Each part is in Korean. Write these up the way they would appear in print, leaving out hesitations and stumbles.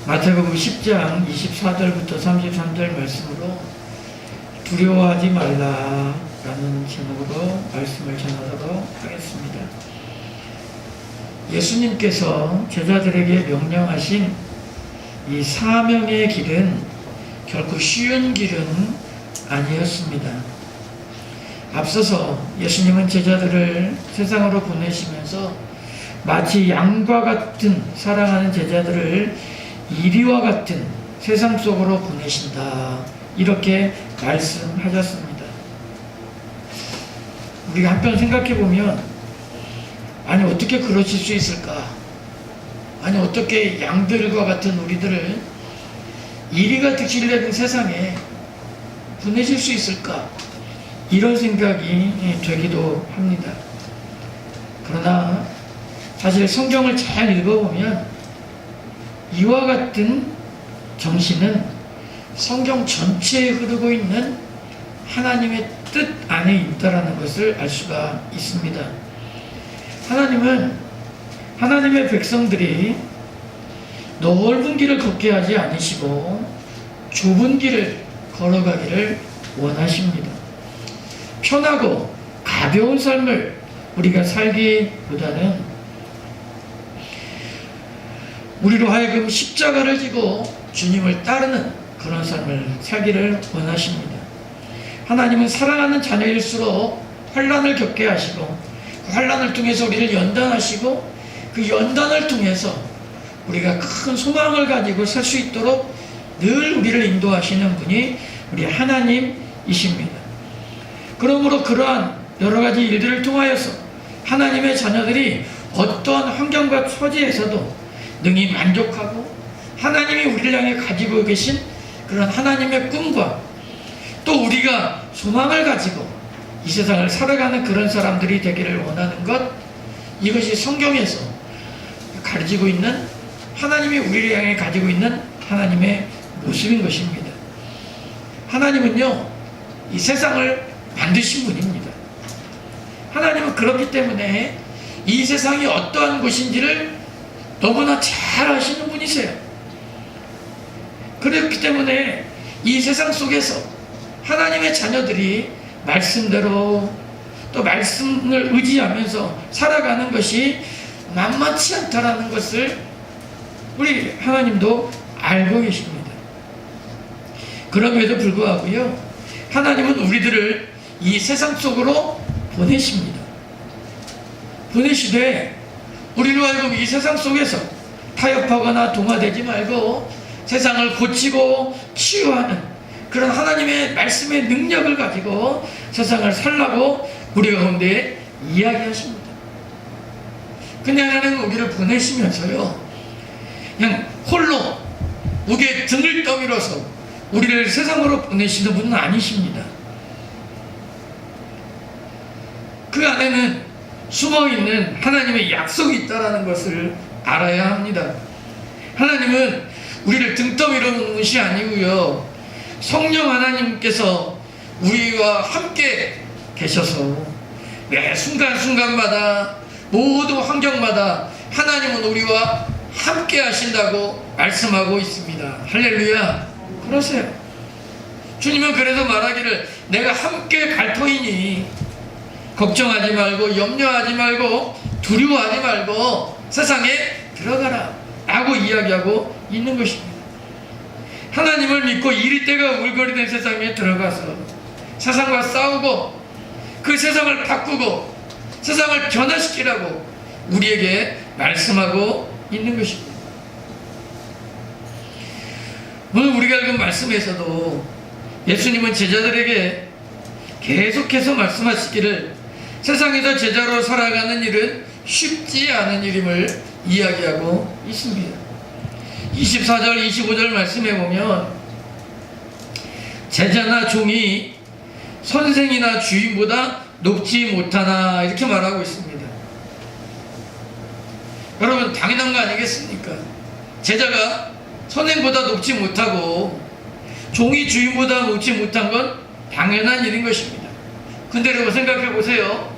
마태복음 10장 24절부터 33절 말씀으로 두려워하지 말라라는 제목으로 말씀을 전하도록 하겠습니다. 예수님께서 제자들에게 명령하신 이 사명의 길은 결코 쉬운 길은 아니었습니다. 앞서서 예수님은 제자들을 세상으로 보내시면서 마치 양과 같은 사랑하는 제자들을 이리와 같은 세상 속으로 보내신다, 이렇게 말씀하셨습니다. 우리가 한편 생각해 보면, 아니 어떻게 그러실 수 있을까? 아니 어떻게 양들과 같은 우리들을 이리가 득실되는 세상에 보내실 수 있을까? 이런 생각이 되기도 합니다. 그러나 사실 성경을 잘 읽어보면 이와 같은 정신은 성경 전체에 흐르고 있는 하나님의 뜻 안에 있다라는 것을 알 수가 있습니다. 하나님은 하나님의 백성들이 넓은 길을 걷게 하지 않으시고 좁은 길을 걸어가기를 원하십니다. 편하고 가벼운 삶을 우리가 살기보다는 우리로 하여금 십자가를 지고 주님을 따르는 그런 삶을 살기를 원하십니다. 하나님은 사랑하는 자녀일수록 환난을 겪게 하시고 그 환난을 통해서 우리를 연단하시고 그 연단을 통해서 우리가 큰 소망을 가지고 살 수 있도록 늘 우리를 인도하시는 분이 우리 하나님이십니다. 그러므로 그러한 여러 가지 일들을 통하여서 하나님의 자녀들이 어떠한 환경과 처지에서도 능히 만족하고 하나님이 우리를 향해 가지고 계신 그런 하나님의 꿈과 또 우리가 소망을 가지고 이 세상을 살아가는 그런 사람들이 되기를 원하는 것, 이것이 성경에서 가르치고 있는 하나님이 우리를 향해 가지고 있는 하나님의 모습인 것입니다. 하나님은요, 이 세상을 만드신 분입니다. 하나님은 그렇기 때문에 이 세상이 어떠한 곳인지를 너무나 잘 아시는 분이세요. 그렇기 때문에 이 세상 속에서 하나님의 자녀들이 말씀대로 또 말씀을 의지하면서 살아가는 것이 만만치 않다라는 것을 우리 하나님도 알고 계십니다. 그럼에도 불구하고요, 하나님은 우리들을 이 세상 속으로 보내십니다. 보내시되 우리로 하여금 이 세상 속에서 타협하거나 동화되지 말고 세상을 고치고 치유하는 그런 하나님의 말씀의 능력을 가지고 세상을 살라고 우리 가운데 이야기하십니다. 그냥 하나님은 우리를 보내시면서요, 그냥 홀로 우리의 등을 떠밀어서 우리를 세상으로 보내시는 분은 아니십니다. 그 안에는 숨어있는 하나님의 약속이 있다는 것을 알아야 합니다. 하나님은 우리를 등 떠밀어놓는 것이 아니고요, 성령 하나님께서 우리와 함께 계셔서 매 순간순간마다 모든 환경마다 하나님은 우리와 함께 하신다고 말씀하고 있습니다. 할렐루야. 그러세요. 주님은 그래서 말하기를 내가 함께 갈 터이니 걱정하지 말고 염려하지 말고 두려워하지 말고 세상에 들어가라 라고 이야기하고 있는 것입니다. 하나님을 믿고 이리때가 울거리는 세상에 들어가서 세상과 싸우고 그 세상을 바꾸고 세상을 변화시키라고 우리에게 말씀하고 있는 것입니다. 오늘 우리가 읽은 말씀에서도 예수님은 제자들에게 계속해서 말씀하시기를 세상에서 제자로 살아가는 일은 쉽지 않은 일임을 이야기하고 있습니다. 24절 25절 말씀에 보면 제자나 종이 선생이나 주인보다 높지 못하나 이렇게 말하고 있습니다. 여러분, 당연한 거 아니겠습니까? 제자가 선생보다 높지 못하고 종이 주인보다 높지 못한 건 당연한 일인 것입니다. 근데 여러분 생각해 보세요.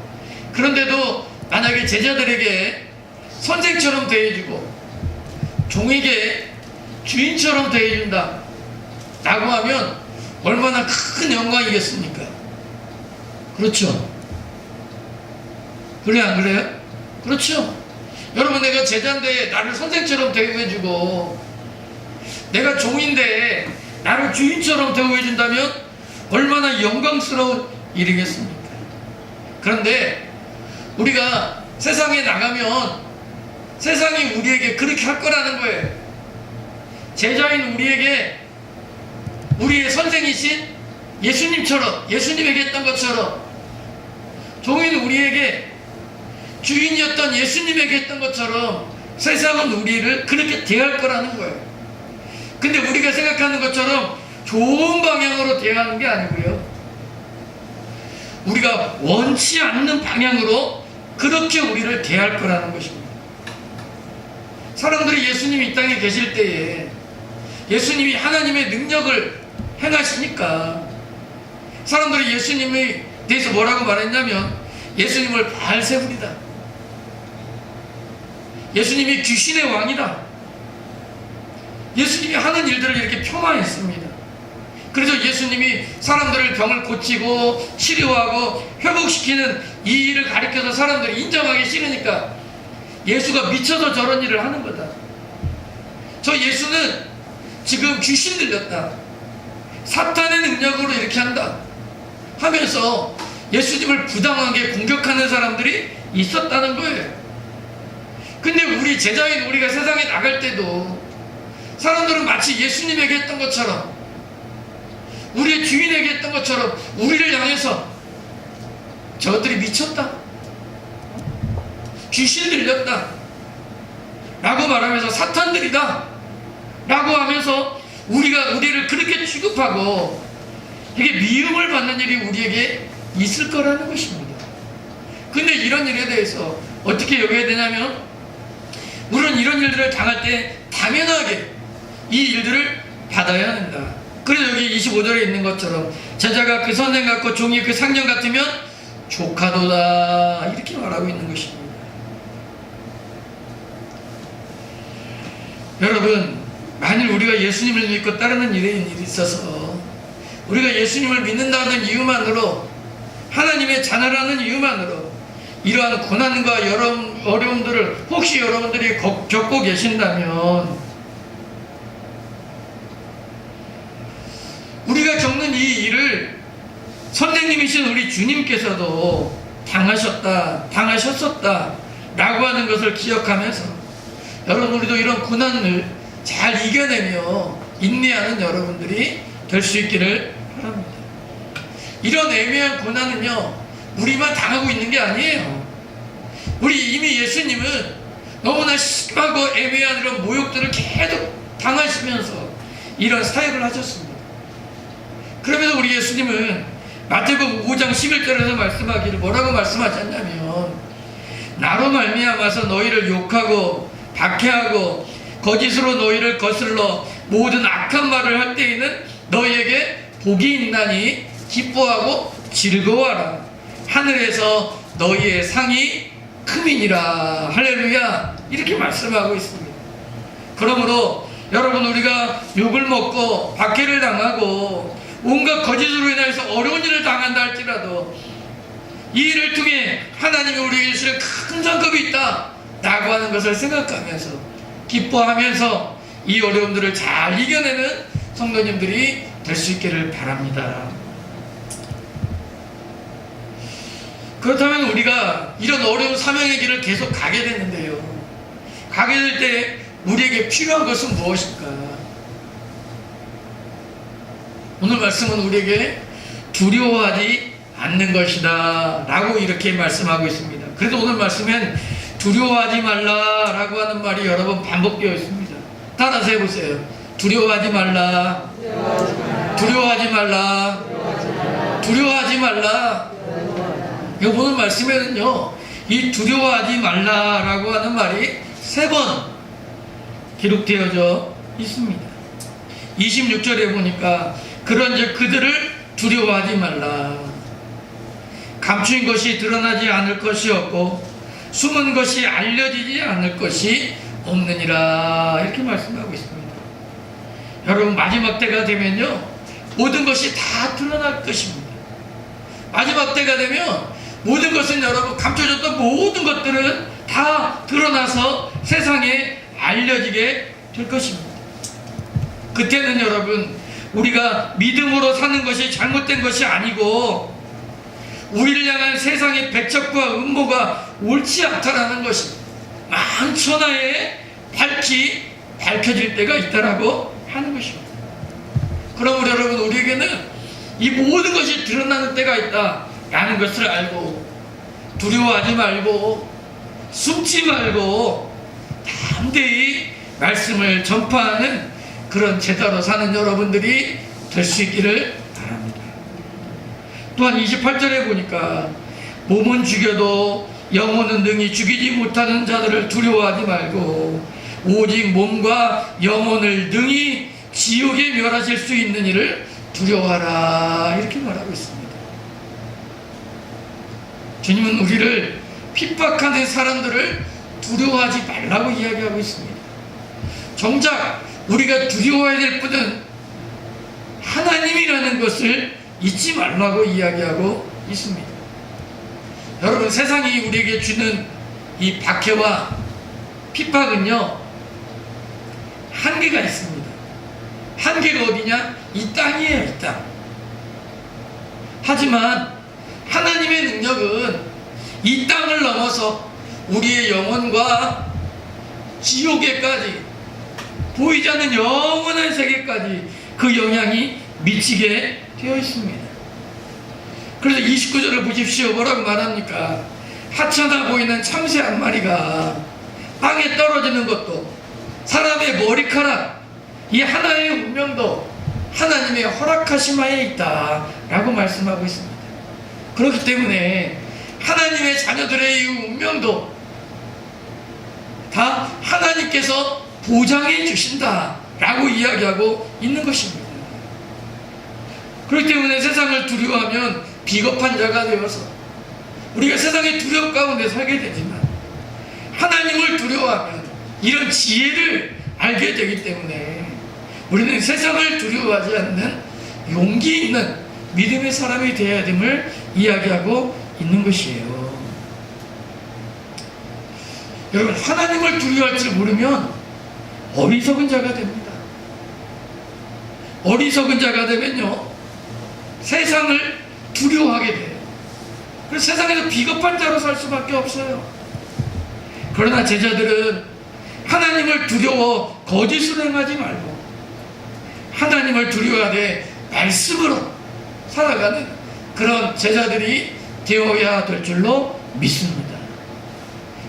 그런데도 만약에 제자들에게 선생처럼 대해주고 종에게 주인처럼 대해준다 라고 하면 얼마나 큰 영광이겠습니까? 그렇죠? 그래 안 그래요? 그렇죠? 여러분, 내가 제자인데 나를 선생처럼 대우해주고, 내가 종인데 나를 주인처럼 대우해준다면 얼마나 영광스러운 일이겠습니까? 그런데 우리가 세상에 나가면 세상이 우리에게 그렇게 할 거라는 거예요. 제자인 우리에게 우리의 선생이신 예수님처럼, 예수님에게 했던 것처럼, 종인 우리에게 주인이었던 예수님에게 했던 것처럼 세상은 우리를 그렇게 대할 거라는 거예요. 근데 우리가 생각하는 것처럼 좋은 방향으로 대하는 게 아니고요, 우리가 원치 않는 방향으로 그렇게 우리를 대할 거라는 것입니다. 사람들이 예수님이 이 땅에 계실 때에 예수님이 하나님의 능력을 행하시니까 사람들이 예수님에 대해서 뭐라고 말했냐면 예수님을 바알세불이다, 예수님이 귀신의 왕이다, 예수님이 하는 일들을 이렇게 폄하했습니다. 그래서 예수님이 사람들을 병을 고치고 치료하고 회복시키는 이 일을 가리켜서 사람들이 인정하기 싫으니까 예수가 미쳐서 저런 일을 하는 거다. 저 예수는 지금 귀신 들렸다, 사탄의 능력으로 이렇게 한다 하면서 예수님을 부당하게 공격하는 사람들이 있었다는 거예요. 근데 우리 제자인 우리가 세상에 나갈 때도 사람들은 마치 예수님에게 했던 것처럼, 우리의 주인에게 했던 것처럼 우리를 향해서 저들이 미쳤다, 귀신 들렸다 라고 말하면서 사탄들이다 라고 하면서 우리를 그렇게 취급하고 이게 미움을 받는 일이 우리에게 있을 거라는 것입니다. 근데 이런 일에 대해서 어떻게 여겨야 되냐면, 우리는 이런 일들을 당할 때 당연하게 이 일들을 받아야 한다. 그래서 여기 25절에 있는 것처럼 제자가 그 선생 같고 종이 그 상년 같으면 조카도다 이렇게 말하고 있는 것입니다. 여러분, 만일 우리가 예수님을 믿고 따르는 일이 있어서 우리가 예수님을 믿는다는 이유만으로, 하나님의 자녀라는 이유만으로 이러한 고난과 어려움들을 혹시 여러분들이 겪고 계신다면, 우리가 겪는 이 일을 선생님이신 우리 주님께서도 당하셨었다 라고 하는 것을 기억하면서, 여러분, 우리도 이런 고난을 잘 이겨내며 인내하는 여러분들이 될 수 있기를 바랍니다. 이런 애매한 고난은요, 우리만 당하고 있는 게 아니에요. 우리 이미 예수님은 너무나 심하고 애매한 이런 모욕들을 계속 당하시면서 이런 사역을 하셨습니다. 그러면서 우리 예수님은 마태복음 5장 11절에서 말씀하기를 뭐라고 말씀하셨냐면, 나로 말미암아서 너희를 욕하고 박해하고 거짓으로 너희를 거슬러 모든 악한 말을 할 때에는 너희에게 복이 있나니 기뻐하고 즐거워하라, 하늘에서 너희의 상이 크미니라. 할렐루야. 이렇게 말씀하고 있습니다. 그러므로 여러분, 우리가 욕을 먹고 박해를 당하고 온갖 거짓으로 인해서 어려운 일을 당한다 할지라도 이 일을 통해 하나님이 우리에게 주시는 큰 상급이 있다 라고 하는 것을 생각하면서 기뻐하면서 이 어려움들을 잘 이겨내는 성도님들이 될 수 있기를 바랍니다. 그렇다면 우리가 이런 어려운 사명의 길을 계속 가게 되는데요, 가게 될 때 우리에게 필요한 것은 무엇일까? 오늘 말씀은 우리에게 두려워하지 않는 것이다 라고 이렇게 말씀하고 있습니다. 그래서 오늘 말씀엔 두려워하지 말라 라고 하는 말이 여러 번 반복되어 있습니다. 따라서 해보세요. 두려워하지 말라, 두려워하지 말라, 두려워하지 말라. 오늘 말씀에는요, 이 두려워하지 말라 라고 하는 말이 3번 기록되어져 있습니다. 26절에 보니까 그런즉 그들을 두려워하지 말라, 감추인 것이 드러나지 않을 것이 없고 숨은 것이 알려지지 않을 것이 없느니라 이렇게 말씀하고 있습니다. 여러분 마지막 때가 되면요 모든 것이 다 드러날 것입니다. 마지막 때가 되면 모든 것은 여러분 감춰졌던 모든 것들은 다 드러나서 세상에 알려지게 될 것입니다. 그때는 여러분 우리가 믿음으로 사는 것이 잘못된 것이 아니고 우리를 향한 세상의 백척과 음모가 옳지 않다라는 것이 만천하에 밝혀질 때가 있다라고 하는 것입니다. 그러므로 여러분 우리에게는 이 모든 것이 드러나는 때가 있다라는 것을 알고 두려워하지 말고 숨지 말고 담대히 말씀을 전파하는 그런 제자로 사는 여러분들이 될 수 있기를 바랍니다. 또한 28절에 보니까 몸은 죽여도 영혼은 능히 죽이지 못하는 자들을 두려워하지 말고 오직 몸과 영혼을 능히 지옥에 멸하실 수 있는 이를 두려워하라 이렇게 말하고 있습니다. 주님은 우리를 핍박하는 사람들을 두려워하지 말라고 이야기하고 있습니다. 정작 우리가 두려워해야 될 분은 하나님이라는 것을 잊지 말라고 이야기하고 있습니다. 여러분 세상이 우리에게 주는 이 박해와 핍박은요 한계가 있습니다. 한계가 어디냐? 이 땅이에요. 이 땅. 하지만 하나님의 능력은 이 땅을 넘어서 우리의 영혼과 지옥에까지 보이지 않는 영원한 세계까지 그 영향이 미치게 되어 있습니다. 그래서 29절을 보십시오. 뭐라고 말합니까? 하찮아 보이는 참새 한 마리가 땅에 떨어지는 것도 사람의 머리카락 이 하나의 운명도 하나님의 허락하심하에 있다 라고 말씀하고 있습니다. 그렇기 때문에 하나님의 자녀들의 이 운명도 다 하나님께서 보장해 주신다 라고 이야기하고 있는 것입니다. 그렇기 때문에 세상을 두려워하면 비겁한 자가 되어서 우리가 세상의 두려움 가운데 살게 되지만 하나님을 두려워하면 이런 지혜를 알게 되기 때문에 우리는 세상을 두려워하지 않는 용기 있는 믿음의 사람이 되어야 됨을 이야기하고 있는 것이에요. 여러분 하나님을 두려워할 줄 모르면 어리석은 자가 됩니다. 어리석은 자가 되면요 세상을 두려워하게 돼요. 그래서 세상에서 비겁한 자로 살 수밖에 없어요. 그러나 제자들은 하나님을 두려워 거짓을 행하지 말고 하나님을 두려워하되 말씀으로 살아가는 그런 제자들이 되어야 될 줄로 믿습니다.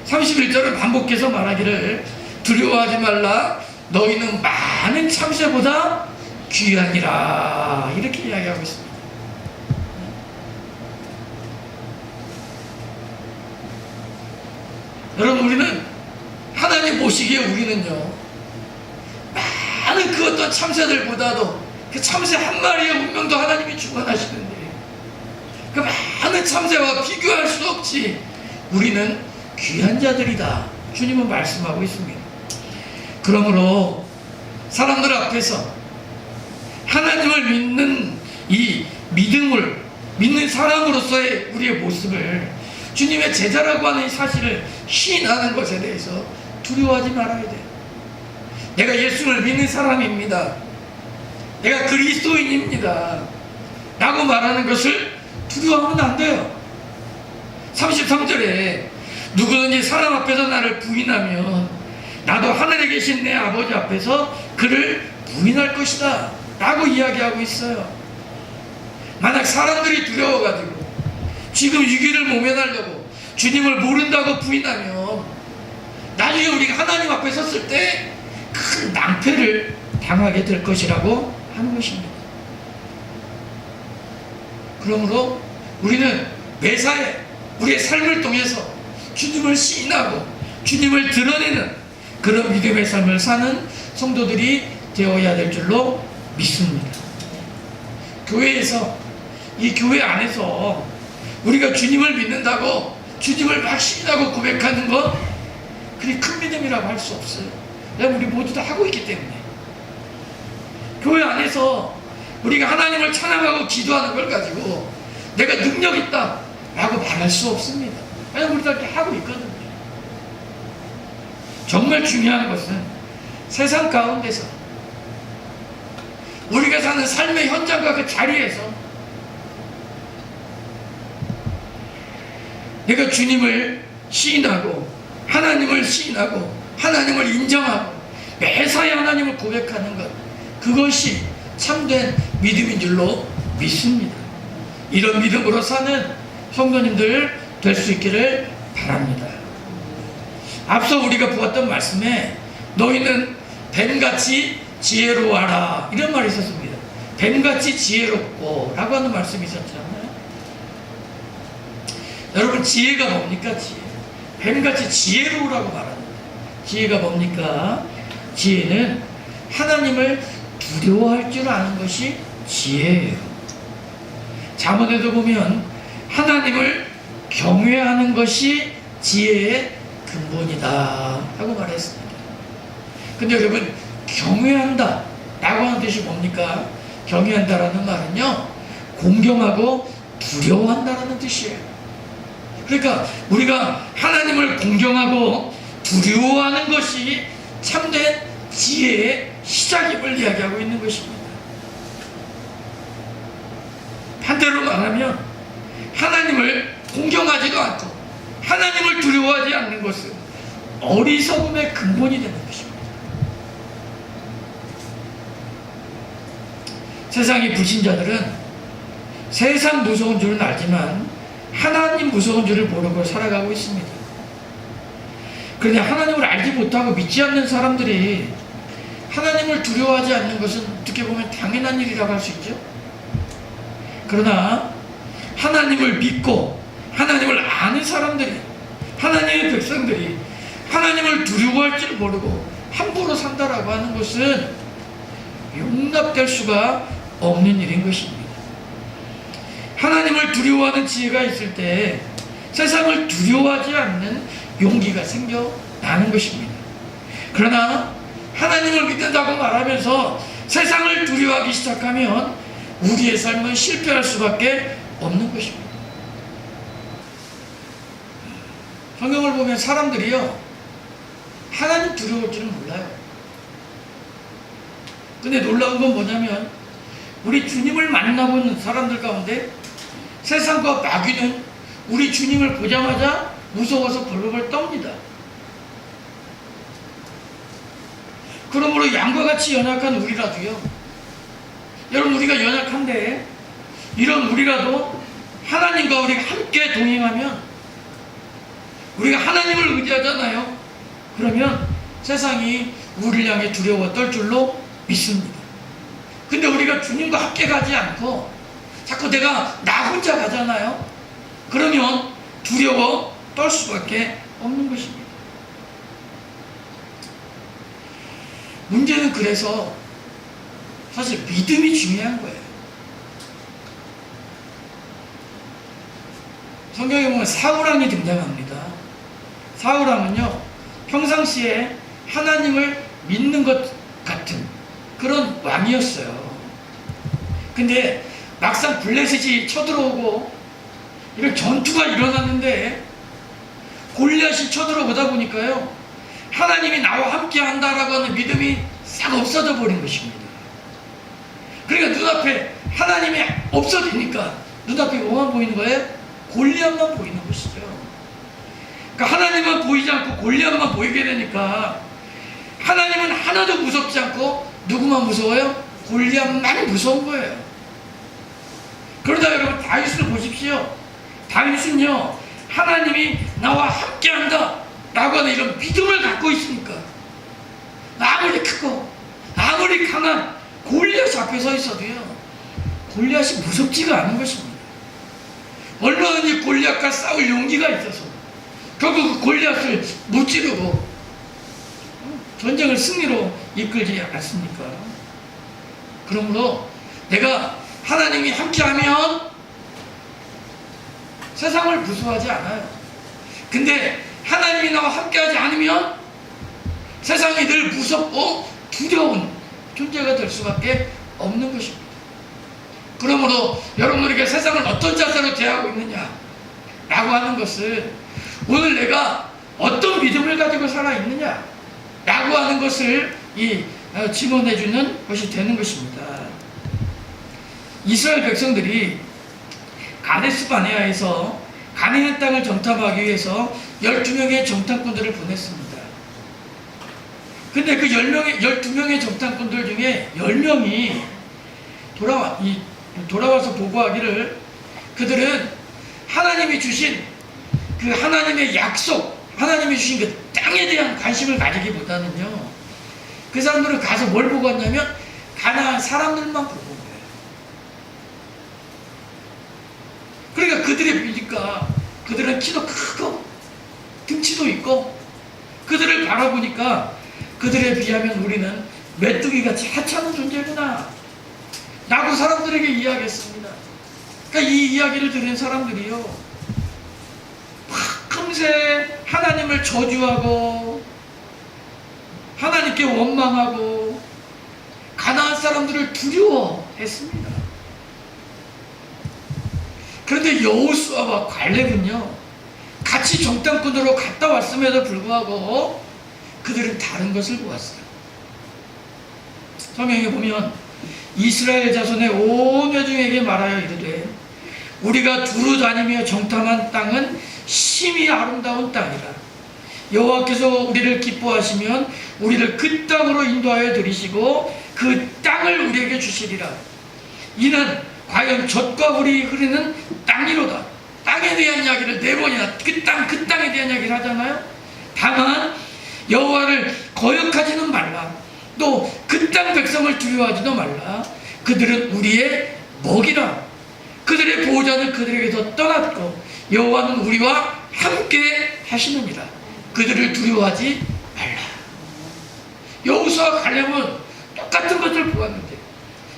31절을 반복해서 말하기를 두려워하지 말라 너희는 많은 참새보다 귀하니라 이렇게 이야기하고 있습니다. 여러분 우리는 하나님 보시기에 우리는요 많은 그 어떤 참새들보다도 그 참새 한 마리의 운명도 하나님이 주관하시는데 그 많은 참새와 비교할 수 없지 우리는 귀한 자들이다 주님은 말씀하고 있습니다. 그러므로 사람들 앞에서 하나님을 믿는 이 믿음을 믿는 사람으로서의 우리의 모습을 주님의 제자라고 하는 이 사실을 시인하는 것에 대해서 두려워하지 말아야 돼요. 내가 예수를 믿는 사람입니다. 내가 그리스도인입니다. 라고 말하는 것을 두려워하면 안 돼요. 33절에 누구든지 사람 앞에서 나를 부인하면 나도 하늘에 계신 내 아버지 앞에서 그를 부인할 것이다 라고 이야기하고 있어요. 만약 사람들이 두려워가지고 지금 위기를 모면하려고 주님을 모른다고 부인하면 나중에 우리가 하나님 앞에 섰을 때 큰 낭패를 당하게 될 것이라고 하는 것입니다. 그러므로 우리는 매사에 우리의 삶을 통해서 주님을 시인하고 주님을 드러내는 그런 믿음의 삶을 사는 성도들이 되어야 될 줄로 믿습니다. 교회에서 이 교회 안에서 우리가 주님을 믿는다고 주님을 막 시인하고 고백하는 것 그리 큰 믿음이라고 할 수 없어요. 왜냐하면 우리 모두 다 하고 있기 때문에 교회 안에서 우리가 하나님을 찬양하고 기도하는 걸 가지고 내가 능력 있다 라고 말할 수 없습니다. 왜냐하면 우리가 이렇게 하고 있거든요. 정말 중요한 것은 세상 가운데서 우리가 사는 삶의 현장과 그 자리에서 내가 주님을 시인하고 하나님을 시인하고 하나님을 인정하고 매사에 하나님을 고백하는 것, 그것이 참된 믿음인 줄로 믿습니다. 이런 믿음으로 사는 성도님들 될 수 있기를 바랍니다. 앞서 우리가 보았던 말씀에 너희는 뱀같이 지혜로워하라 이런 말이 있었습니다. 뱀같이 지혜롭고 라고 하는 말씀이 있었잖아요. 여러분, 지혜가 뭡니까? 지혜. 뱀같이 지혜로우라고 말합니다. 지혜가 뭡니까? 지혜는 하나님을 두려워할 줄 아는 것이 지혜예요. 잠언에도 보면 하나님을 경외하는 것이 지혜의 근본이다 하고 말했습니다. 근데 여러분, 경외한다 라고 하는 뜻이 뭡니까? 경외한다라는 말은요, 공경하고 두려워한다라는 뜻이에요. 그러니까 우리가 하나님을 공경하고 두려워하는 것이 참된 지혜의 시작임을 이야기하고 있는 것입니다. 반대로 말하면 하나님을 공경하지도 않고 하나님을 두려워하지 않는 것은 어리석음의 근본이 되는 것입니다. 세상의 불신자들은 세상 무서운 줄은 알지만 하나님 무서운 줄을 모르고 살아가고 있습니다. 그런데 하나님을 알지 못하고 믿지 않는 사람들이 하나님을 두려워하지 않는 것은 어떻게 보면 당연한 일이라고 할 수 있죠. 그러나 하나님을 믿고 하나님을 아는 사람들이, 하나님의 백성들이 하나님을 두려워할 줄 모르고 함부로 산다라고 하는 것은 용납될 수가 없는 일인 것입니다. 하나님을 두려워하는 지혜가 있을 때 세상을 두려워하지 않는 용기가 생겨나는 것입니다. 그러나 하나님을 믿는다고 말하면서 세상을 두려워하기 시작하면 우리의 삶은 실패할 수밖에 없는 것입니다. 성경을 보면 사람들이요, 하나님 두려울 줄은 몰라요. 근데 놀라운 건 뭐냐면 우리 주님을 만나고 있는 사람들 가운데 세상과 마귀는 우리 주님을 보자마자 무서워서 벌벌 떱니다. 그러므로 양과 같이 연약한 우리라도요, 여러분, 우리가 연약한데 이런 우리라도 하나님과 우리가 함께 동행하면, 우리가 하나님을 의지하잖아요. 그러면 세상이 우리를 향해 두려워 떨 줄로 믿습니다. 근데 우리가 주님과 함께 가지 않고 자꾸 내가 나 혼자 가잖아요. 그러면 두려워 떨 수밖에 없는 것입니다. 문제는 그래서 사실 믿음이 중요한 거예요. 성경에 보면 사울왕이 등장합니다. 사울왕은요, 평상시에 하나님을 믿는 것 같은 그런 왕이었어요. 근데 막상 블레셋이 쳐들어오고 이런 전투가 일어났는데 골리앗이 쳐들어오다 보니까요, 하나님이 나와 함께 한다라고 하는 믿음이 싹 없어져 버린 것입니다. 그러니까 눈앞에 하나님이 없어지니까 눈앞에 뭐만 보이는 거예요? 골리앗만 보이는 것이죠. 그러니까 하나님만 보이지 않고 골리앗만 보이게 되니까 하나님은 하나도 무섭지 않고 누구만 무서워요? 골리앗만 무서운 거예요. 그러다 여러분 다윗을 보십시오. 다윗은요, 하나님이 나와 함께한다 라고 하는 이런 믿음을 갖고 있으니까 아무리 크고 아무리 강한 골리앗 앞에 서 있어도요, 골리앗이 무섭지가 않은 것입니다. 얼마든지 골리앗과 싸울 용기가 있어서 결국 그 골리앗을 무찌르고 전쟁을 승리로 이끌지 않습니까? 그러므로 내가 하나님이 함께하면 세상을 무서워하지 않아요. 근데 하나님이 나와 함께하지 않으면 세상이 늘 무섭고 두려운 존재가 될 수밖에 없는 것입니다. 그러므로 여러분에게 세상을 어떤 자세로 대하고 있느냐 라고 하는 것을 오늘 내가 어떤 믿음을 가지고 살아있느냐 라고 하는 것을 증언해 주는 것이 되는 것입니다. 이스라엘 백성들이 가데스 바네아에서 가나안 땅을 정탐하기 위해서 12명의 정탐꾼들을 보냈습니다. 근데 그 12명의 정탐꾼들 중에 10명이 돌아와서 보고하기를 그들은 하나님이 주신 그 하나님의 약속, 하나님이 주신 그 땅에 대한 관심을 가지기보다는요, 그 사람들은 가서 뭘 보고 왔냐면 가나안 사람들만 보고 온 거예요. 그러니까 그들이 보니까 그들은 키도 크고 등치도 있고 그들을 바라보니까 그들에 비하면 우리는 메뚜기같이 하찮은 존재구나 라고 사람들에게 이야기했습니다. 그러니까 이 이야기를 들은 사람들이요, 금세 하나님을 저주하고 하나님께 원망하고 가나안 사람들을 두려워했습니다. 그런데 여호수아와 갈렙은요, 같이 정탐꾼으로 갔다 왔음에도 불구하고 그들은 다른 것을 보았어요. 성경에 보면 이스라엘 자손의 온 회중에게 말하여 이르되 우리가 두루 다니며 정탐한 땅은 심히 아름다운 땅이라. 여호와께서 우리를 기뻐하시면 우리를 그 땅으로 인도하여 들이시고 그 땅을 우리에게 주시리라. 이는 과연 젖과 물이 흐르는 땅이로다. 땅에 대한 이야기를 4번이나 그 땅에 대한 이야기를 하잖아요. 다만 여호와를 거역하지는 말라. 또 그 땅 백성을 두려워하지도 말라. 그들은 우리의 먹이라. 그들의 보호자는 그들에게서 떠났고 여호와는 우리와 함께 하시느니라. 그들을 두려워하지 말라. 여호수아와 갈렙은 똑같은 것을 보았는데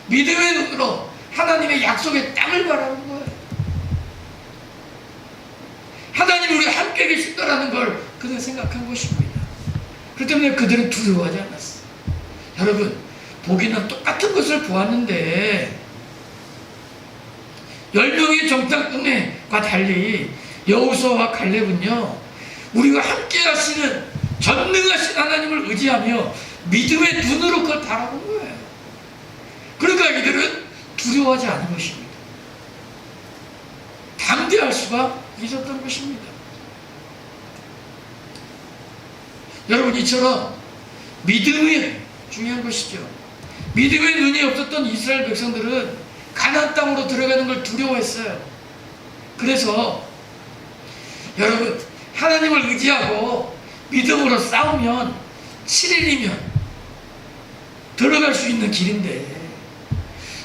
믿음의 눈으로 하나님의 약속의 땅을 바라본 거예요. 하나님이 우리와 함께 계신다라는 걸 그들은 생각한 것입니다. 그렇기 때문에 그들은 두려워하지 않았어요. 여러분, 보기는 똑같은 것을 보았는데 10명의 정탐꾼과 달리 여호수아와 갈렙은요, 우리가 함께 하시는 전능하신 하나님을 의지하며 믿음의 눈으로 그걸 바라본 거예요. 그러니까 이들은 두려워하지 않은 것입니다. 담대할 수가 있었던 것입니다. 여러분, 이처럼 믿음이 중요한 것이죠. 믿음의 눈이 없었던 이스라엘 백성들은 가나안 땅으로 들어가는 걸 두려워했어요. 그래서 여러분, 하나님을 의지하고 믿음으로 싸우면 7일이면 들어갈 수 있는 길인데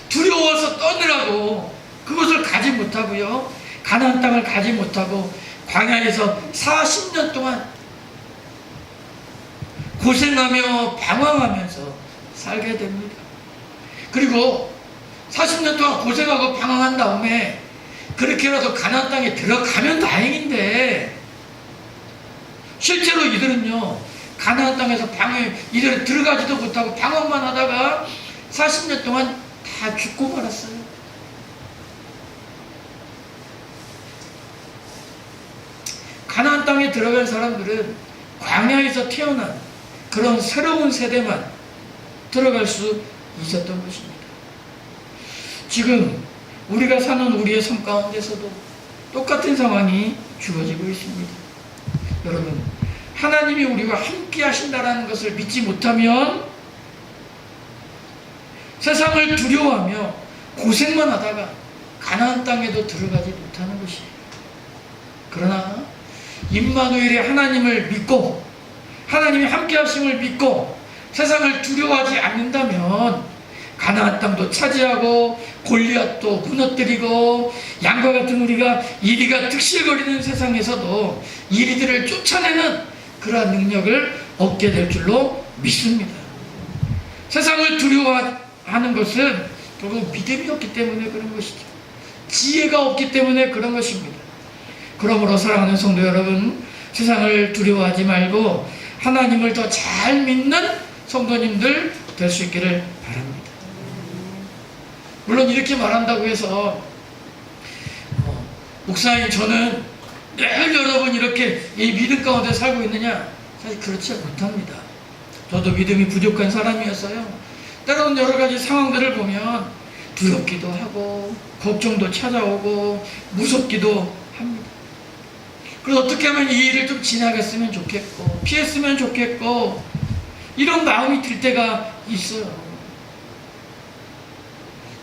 두려워서 떠느라고 그것을 가지 못하고요, 가나안 땅을 가지 못하고 광야에서 40년 동안 고생하며 방황하면서 살게 됩니다. 그리고 40년 동안 고생하고 방황한 다음에 그렇게라도 가나안 땅에 들어가면 다행인데 실제로 이들은요, 가나안 땅에서 이들은 들어가지도 못하고 방황만 하다가 40년 동안 다 죽고 말았어요. 가나안 땅에 들어간 사람들은 광야에서 태어난 그런 새로운 세대만 들어갈 수 있었던 것입니다. 지금 우리가 사는 우리의 삶 가운데서도 똑같은 상황이 주어지고 있습니다. 여러분, 하나님이 우리와 함께 하신다는 것을 믿지 못하면 세상을 두려워하며 고생만 하다가 가나안 땅에도 들어가지 못하는 것이에요. 그러나 임마누엘의 하나님을 믿고 하나님이 함께 하심을 믿고 세상을 두려워하지 않는다면 가나안 땅도 차지하고 골리앗도 무너뜨리고 양과 같은 우리가 이리가 득실거리는 세상에서도 이리들을 쫓아내는 그러한 능력을 얻게 될 줄로 믿습니다. 세상을 두려워하는 것은 결국 믿음이 없기 때문에 그런 것이죠. 지혜가 없기 때문에 그런 것입니다. 그러므로 사랑하는 성도 여러분, 세상을 두려워하지 말고 하나님을 더 잘 믿는 성도님들 될 수 있기를 바랍니다. 물론 이렇게 말한다고 해서 목사님 저는 늘 여러분 이렇게 이 믿음 가운데 살고 있느냐? 사실 그렇지 못합니다. 저도 믿음이 부족한 사람이었어요. 때로는 여러 가지 상황들을 보면 두렵기도 하고 걱정도 찾아오고 무섭기도 합니다. 그래서 어떻게 하면 이 일을 좀 지나갔으면 좋겠고 피했으면 좋겠고 이런 마음이 들 때가 있어요.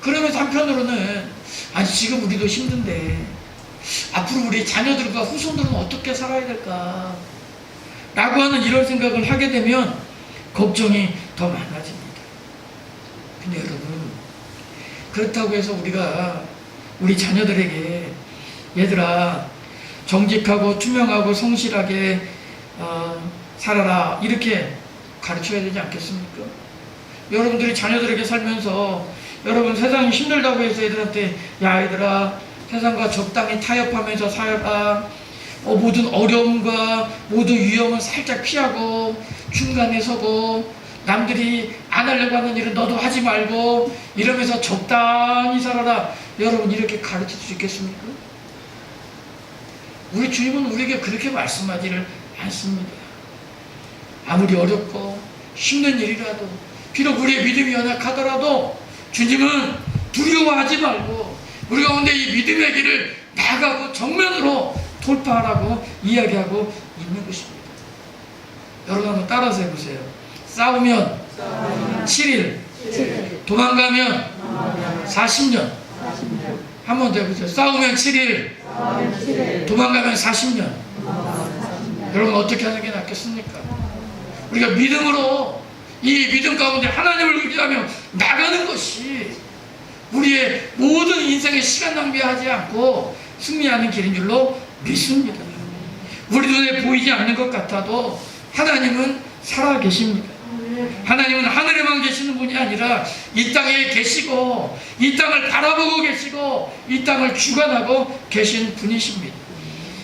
그러면서 한편으로는 아니 지금 우리도 힘든데 앞으로 우리 자녀들과 후손들은 어떻게 살아야 될까 라고 하는 이런 생각을 하게 되면 걱정이 더 많아집니다. 근데 여러분 그렇다고 해서 우리가 우리 자녀들에게 얘들아 정직하고 투명하고 성실하게 살아라 이렇게 가르쳐야 되지 않겠습니까? 여러분들이 자녀들에게 살면서 여러분 세상이 힘들다고 해서 애들한테 야 얘들아 세상과 적당히 타협하면서 살아라 모든 어려움과 모든 위험은 살짝 피하고 중간에 서고 남들이 안 하려고 하는 일은 너도 하지 말고 이러면서 적당히 살아라 여러분 이렇게 가르칠 수 있겠습니까? 우리 주님은 우리에게 그렇게 말씀하지를 않습니다. 아무리 어렵고 힘든 일이라도 비록 우리의 믿음이 연약하더라도 주님은 두려워하지 말고 우리 가운데 이 믿음의 길을 나가고 정면으로 돌파하라고 이야기하고 있는 것입니다. 여러분 한번 따라서 해보세요. 싸우면 7일, 도망가면 40년. 한 번 더 해보세요. 싸우면 7일, 도망가면 40년. 여러분 어떻게 하는 게 낫겠습니까? 우리가 믿음으로 이 믿음 가운데 하나님을 의지하며 나가는 것이 우리의 모든 인생의 시간 낭비하지 않고 승리하는 길인 줄로 믿습니다. 우리 눈에 보이지 않는 것 같아도 하나님은 살아 계십니다. 하나님은 하늘에만 계시는 분이 아니라 이 땅에 계시고 이 땅을 바라보고 계시고 이 땅을 주관하고 계신 분이십니다.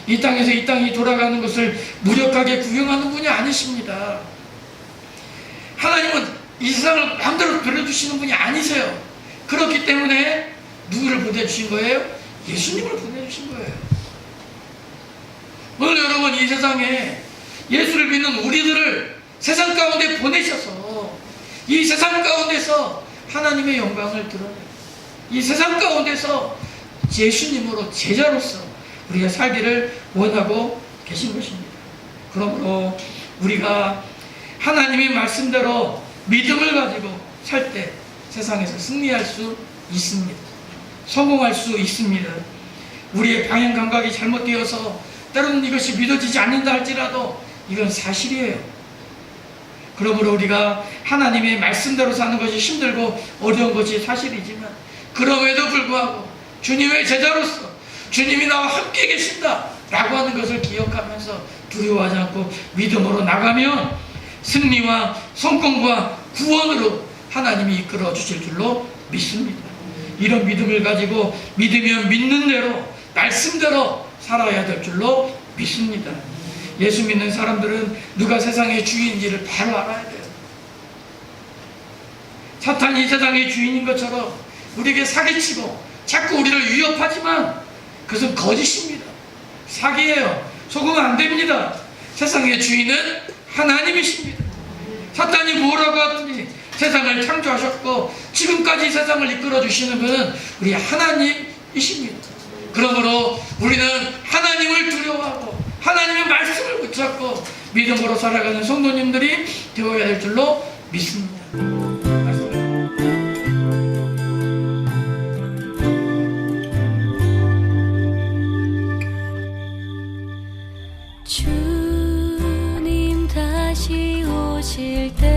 이 땅에서 이 땅이 돌아가는 것을 무력하게 구경하는 분이 아니십니다. 하나님은 이 세상을 마음대로 돌려주시는 분이 아니세요. 그렇기 때문에 누구를 보내주신 거예요? 예수님을 보내주신 거예요. 오늘 여러분 이 세상에 예수를 믿는 우리들을 세상 가운데 보내셔서 이 세상 가운데서 하나님의 영광을 드러내요. 이 세상 가운데서 예수님으로 제자로서 우리가 살기를 원하고 계신 것입니다. 그러므로 우리가 하나님의 말씀대로 믿음을 가지고 살 때 세상에서 승리할 수 있습니다. 성공할 수 있습니다. 우리의 방향 감각이 잘못되어서 때로는 이것이 믿어지지 않는다 할지라도 이건 사실이에요. 그러므로 우리가 하나님의 말씀대로 사는 것이 힘들고 어려운 것이 사실이지만 그럼에도 불구하고 주님의 제자로서 주님이 나와 함께 계신다 라고 하는 것을 기억하면서 두려워하지 않고 믿음으로 나가면 승리와 성공과 구원으로 하나님이 이끌어 주실 줄로 믿습니다. 이런 믿음을 가지고 믿으면 믿는 대로 말씀대로 살아야 될 줄로 믿습니다. 예수 믿는 사람들은 누가 세상의 주인인지를 바로 알아야 돼요. 사탄이 세상의 주인인 것처럼 우리에게 사기치고 자꾸 우리를 위협하지만 그것은 거짓입니다. 사기예요. 속으면 안 됩니다. 세상의 주인은 하나님이십니다. 사탄이 뭐라고 하더니 세상을 창조하셨고 지금까지 세상을 이끌어 주시는 분은 우리 하나님이십니다. 그러므로 우리는 하나님을 두려워하고 하나님의 말씀을 붙잡고 믿음으로 살아가는 성도님들이 되어야 할 줄로 믿습니다. 주님 다시 오실 때